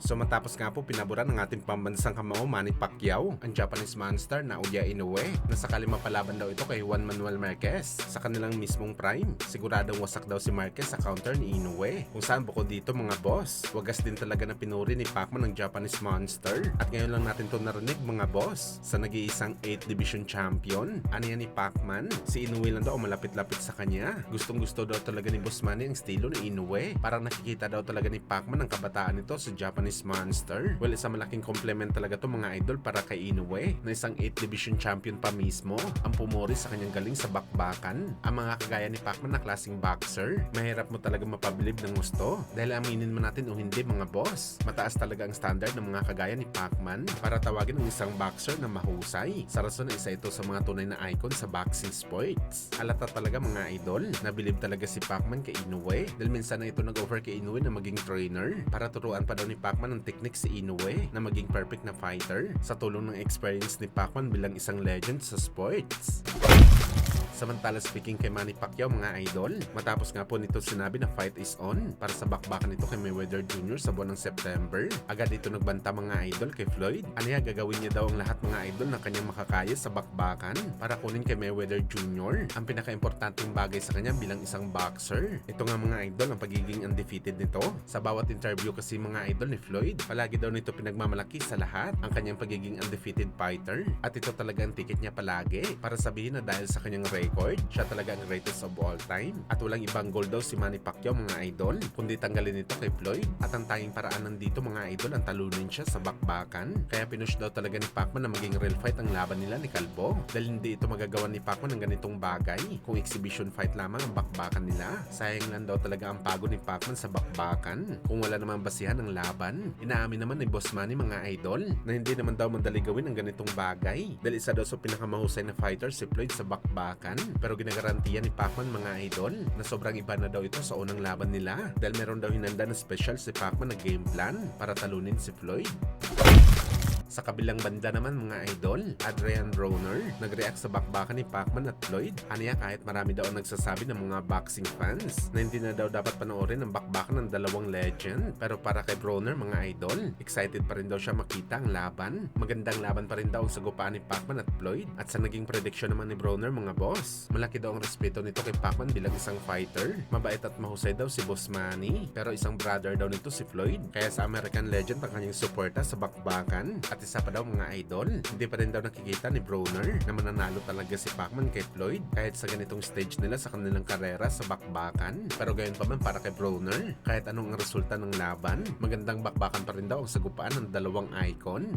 So matapos nga po pinabura ng ating pambansang kamao Manny Pacquiao, ang Japanese monster na Uya Inoue, na sakali mapalaban daw ito kay Juan Manuel Marquez sa kanilang mismong prime. Siguradong wasak daw si Marquez sa counter ni Inoue. Kung saan bukod dito mga boss, wagas din talaga na pinuri ni Pacman ng Japanese monster. At ngayon lang natin to narinig mga boss, sa nag-iisang 8th division champion. Ano yan ni Pacman? Si Inoue lang daw malapit-lapit sa kanya. Gustong gusto daw talaga ni Boss Manny ang estilo ni Inoue. Parang nakikita daw talaga ni Pacman ang kabataan nito sa Japanese monster. Well, isang malaking compliment talaga to mga idol para kay Inoue, na isang 8th division champion pa mismo ang pumuri sa kanyang galing sa bakbakan. Ang mga kagaya ni Pacman na klaseng boxer, mahirap mo talaga mapabilib ng gusto. Dahil aminin man natin o hindi mga boss, mataas talaga ang standard ng mga kagaya ni Pacman para tawagin ang isang boxer na mahusay. Sa rason na isa ito sa mga tunay na icon sa boxing sports. Halata talaga mga idol, nabilib talaga si Pacman kay Inoue dahil minsan na ito nag-offer kay Inoue na maging trainer para turuan pa daw ni Pacman ang technique si Inoue na maging perfect na fighter sa tulong ng experience ni Pacman bilang isang legend sa sports. Samantala speaking kay Manny Pacquiao mga idol, matapos nga po nito sinabi na fight is on para sa bakbakan nito kay Mayweather Jr. sa buwan ng September. Agad dito nagbanta mga idol kay Floyd. Aniya gagawin niya daw ang lahat mga idol na kanyang makakaya sa bakbakan para kunin kay Mayweather Jr. ang pinaka-importanteng bagay sa kanya bilang isang boxer. Ito nga mga idol ang pagiging undefeated nito. Sa bawat interview kasi mga idol ni Floyd, palagi daw nito pinagmamalaki sa lahat ang kanyang pagiging undefeated fighter. At ito talaga ang ticket niya palagi para sabihin na dahil sa kanyang record, siya talaga ang greatest of all time. At walang ibang goal daw si Manny Pacquiao mga idol, kundi tanggalin ito kay Floyd. At ang tanging paraan nandito mga idol ang talunin siya sa bakbakan. Kaya pinush daw talaga ni Pacman na maging real fight ang laban nila ni Calvo. Dahil hindi ito magagawa ni Pacman ng ganitong bagay kung exhibition fight lamang ang bakbakan nila. Sayang lang daw talaga ang pagod ni Pacman sa bakbakan kung wala namang basihan ng laban. Inaamin naman ni Boss Manny mga idol na hindi naman daw madali gawin ang ganitong bagay dahil isa daw sa pinakamahusay na fighter si Floyd sa bakbakan. Pero ginagarantiya ni Pacman mga idol na sobrang iba na daw ito sa unang laban nila dahil meron daw hinanda na special si Pacman na game plan para talunin si Floyd. Sa kabilang banda naman mga idol, Adrian Broner nag-react sa bakbakan ni Pacman at Floyd. Aniya kahit marami daw ang nagsasabi ng mga boxing fans na hindi na daw dapat panoorin ang bakbakan ng dalawang legend. Pero para kay Broner mga idol, excited pa rin daw siya makita ang laban. Magandang laban pa rin daw ang sagupaan ni Pacman at Floyd. At sa naging prediction naman ni Broner mga boss, malaki daw ang respeto nito kay Pacman bilang isang fighter. Mabait at mahusay daw si Boss Manny, pero isang brother daw nito si Floyd. Kaya sa American legend ang kanyang suporta sa bakbakan. At isa pa daw mga idol, hindi pa rin daw nakikita ni Broner na mananalo talaga si Pacman kay Floyd kahit sa ganitong stage nila sa kanilang karera sa bakbakan. Pero gayon pa man para kay Broner, kahit anong ang resulta ng laban, magandang bakbakan pa rin daw ang sagupaan ng dalawang icon.